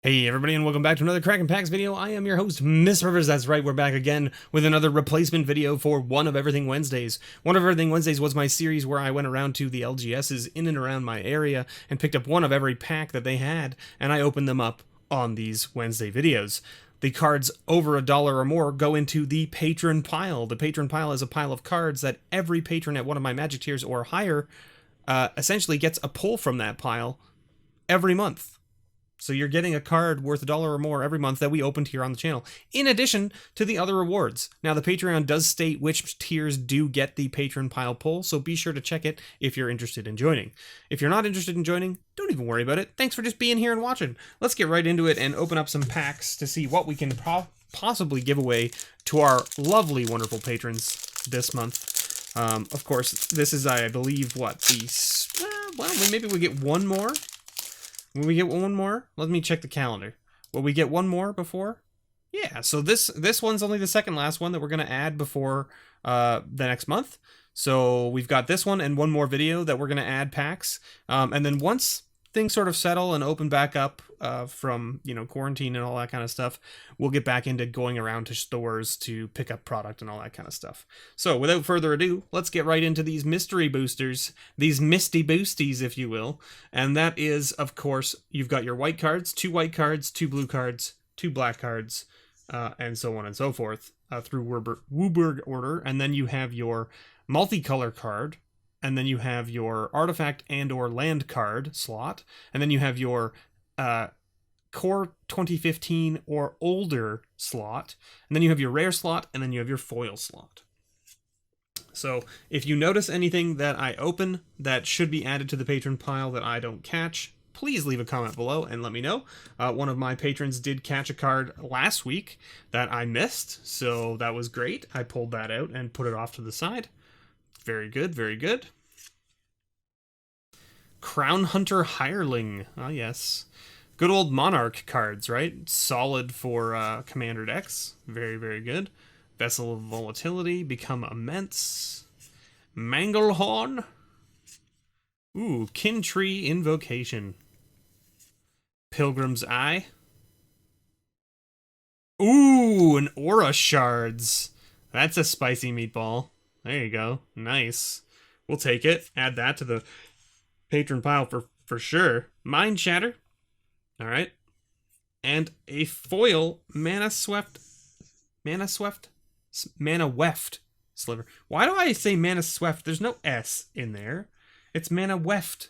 Hey everybody, and welcome back to another Kraken Packs video. I am your host, MrBevers. That's right, we're back again with another replacement video for One of Everything Wednesdays. One of Everything Wednesdays was my series where I went around to the LGSs in and around my area and picked up one of every pack that they had, and I opened them up on these Wednesday videos. The cards over $1 or more go into the Patron pile. The Patron pile is a pile of cards that every patron at one of my Magic tiers or higher essentially gets a pull from that pile every month. So you're getting a card worth $1 or more every month that we opened here on the channel, in addition to the other rewards. Now, the Patreon does state which tiers do get the Patron pile pull, so be sure to check it if you're interested in joining. If you're not interested in joining, don't even worry about it. Thanks for just being here and watching. Let's get right into it and open up some packs to see what we can possibly give away to our lovely, wonderful patrons this month. Of course, this is, I believe, what, well, maybe we get one more? Will we get one more? Let me check the calendar. Will we get one more before? Yeah, so this one's only the second last one that we're going to add before the next month. So we've got this one and one more video that we're going to add packs. And then once things sort of settle and open back up from, quarantine and all that kind of stuff, we'll get back into going around to stores to pick up product and all that kind of stuff. So without further ado, let's get right into these mystery boosters, these misty boosties, if you will. And that is, of course, you've got your white cards, 2 white cards, 2 blue cards, 2 black cards, and so on and so forth through Wooburg order. And then you have your multicolor card, and then you have your artifact and or land card slot, and then you have your core 2015 or older slot, and then you have your rare slot, and then you have your foil slot. So if you notice anything that I open that should be added to the patron pile that I don't catch, please leave a comment below and let me know. One of my patrons did catch a card last week that I missed, so that was great. I pulled that out and put it off to the side. Very good, very good. Crown Hunter Hireling. Ah, yes. Good old Monarch cards, right? Solid for Commander decks. Very, very good. Vessel of Volatility. Become Immense. Manglehorn. Ooh, Kintree Invocation. Pilgrim's Eye. Ooh, an Aura Shards. That's a spicy meatball. There you go. Nice. We'll take it. Add that to the patron pile for sure. Mind Shatter. All right. And a foil Mana Weft sliver. Why do I say Mana Sweft? There's no S in there. It's Mana Weft.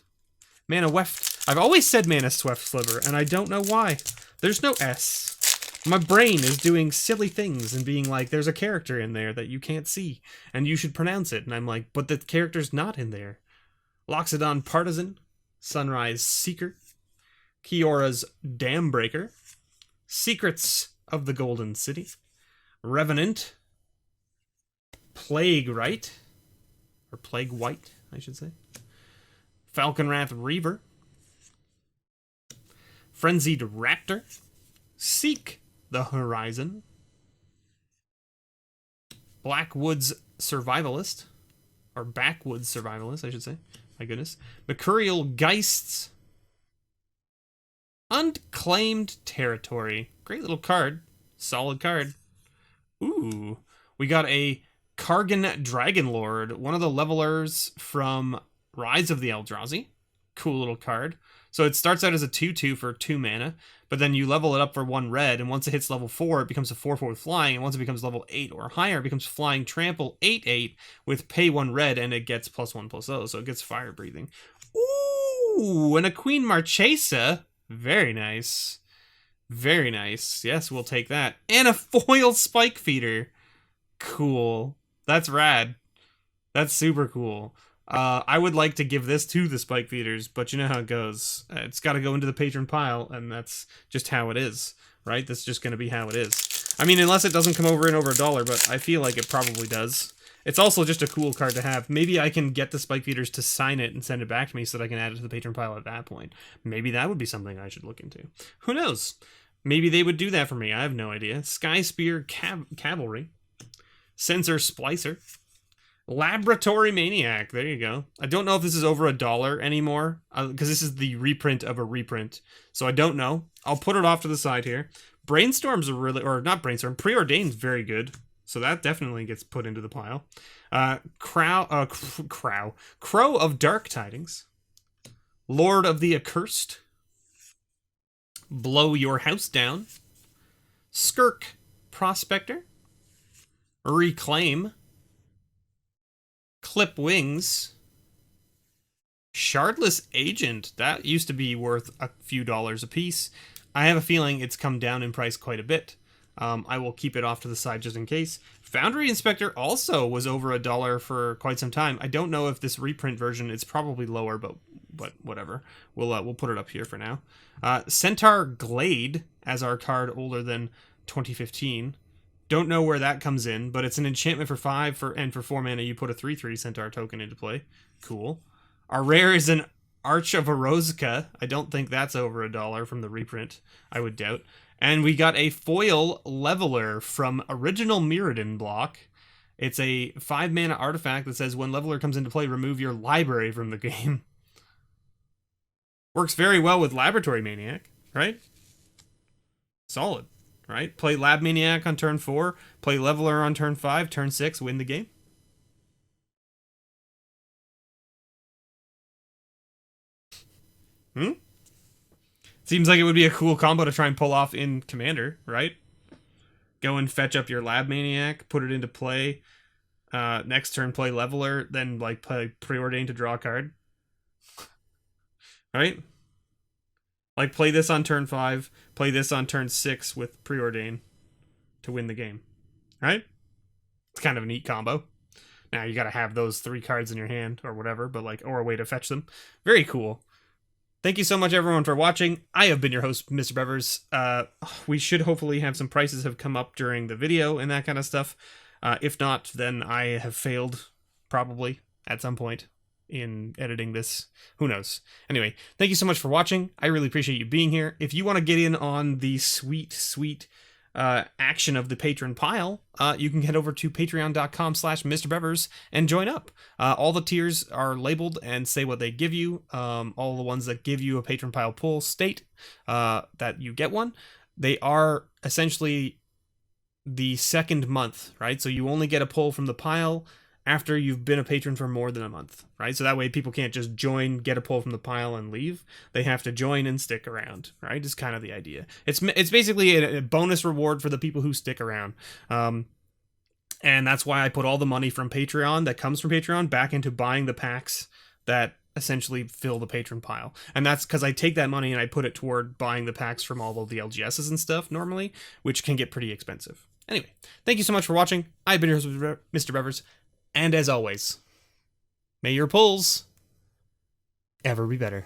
Mana Weft. I've always said Mana Sweft sliver, and I don't know why. There's no S. My brain is doing silly things and being like, there's a character in there that you can't see, and you should pronounce it. And I'm like, but the character's not in there. Loxodon Partisan, Sunrise Seeker, Kiora's Dambreaker, Secrets of the Golden City, Revenant, Plague Right, or Plague White, I should say, Falconwrath Reaver, Frenzied Raptor, Seek the Horizon, Blackwoods Survivalist, or Backwoods Survivalist, I should say. My goodness. Mercurial Geists. Unclaimed Territory. Great little card. Solid card. Ooh. We got a Kargan Dragonlord. One of the levelers from Rise of the Eldrazi. Cool little card. So it starts out as a 2/2 for 2 mana, but then you level it up for 1 red, and once it hits level 4, it becomes a 4/4 with flying, and once it becomes level 8 or higher, it becomes flying trample 8/8 with pay 1 red, and it gets +1/+0, so it gets fire breathing. Ooh, and a Queen Marchesa. Very nice. Very nice. Yes, we'll take that. And a foil Spike Feeder. Cool. That's rad. That's super cool. I would like to give this to the Spike Feeders, but you know how it goes. It's got to go into the patron pile, and that's just how it is, right? That's just going to be how it is. I mean, unless it doesn't come over $1, but I feel like it probably does. It's also just a cool card to have. Maybe I can get the Spike Feeders to sign it and send it back to me so that I can add it to the patron pile at that point. Maybe that would be something I should look into. Who knows? Maybe they would do that for me. I have no idea. Sky Spear Cavalry. Sensor Splicer. Laboratory Maniac. There you go. I don't know if this is over $1 anymore, because this is the reprint of a reprint. So I don't know. I'll put it off to the side here. Brainstorm's a really, or not Brainstorm, Preordained's very good. So that definitely gets put into the pile. Crow of Dark Tidings. Lord of the Accursed. Blow Your House Down. Skirk Prospector. Reclaim. Clip Wings. Shardless Agent. That used to be worth a few dollars a piece. I have a feeling it's come down in price quite a bit. I will keep it off to the side just in case. Foundry Inspector also was over $1 for quite some time. I don't know if this reprint version, it's probably lower, but whatever. We'll put it up here for now. Centaur Glade as our card older than 2015. Don't know where that comes in, but it's an enchantment for 5 and for 4 mana you put a 3/3 Centaur token into play. Cool. Our rare is an Arch of Erozica. I don't think that's over $1 from the reprint. I would doubt. And we got a foil Leveler from original Mirrodin block. It's a 5 mana artifact that says when Leveler comes into play, remove your library from the game. Works very well with Laboratory Maniac, right? Solid, right? Play Lab Maniac on turn 4, play Leveler on turn 5, turn 6, win the game. Seems like it would be a cool combo to try and pull off in Commander, right? Go and fetch up your Lab Maniac, put it into play. Next turn, play Leveler, then like play Preordain to draw a card. Right? Like play this on turn 5, play this on turn 6 with Preordain to win the game. Right? It's kind of a neat combo. Now you gotta have those 3 cards in your hand or whatever, but like, or a way to fetch them. Very cool. Thank you so much, everyone, for watching. I have been your host, MrBevers. We should hopefully have some prices have come up during the video and that kind of stuff. If not, then I have failed, probably, at some point in editing this. Who knows? Anyway, thank you so much for watching. I really appreciate you being here. If you want to get in on the sweet action of the patron pile, you can head over to patreon.com/MrBevers and join up. All the tiers are labeled and say what they give you. All the ones that give you a patron pile pull state that you get one. They are essentially the second month, right? So you only get a pull from the pile after you've been a patron for more than a month, right? So that way people can't just join, get a pull from the pile, and leave. They have to join and stick around, right? Is kind of the idea. It's basically a bonus reward for the people who stick around. And that's why I put all the money from Patreon, that comes from Patreon, back into buying the packs that essentially fill the patron pile. And that's because I take that money and I put it toward buying the packs from all of the LGSs and stuff normally, which can get pretty expensive. Anyway, thank you so much for watching. I've been your host, MrBevers. And as always, may your pulls ever be better.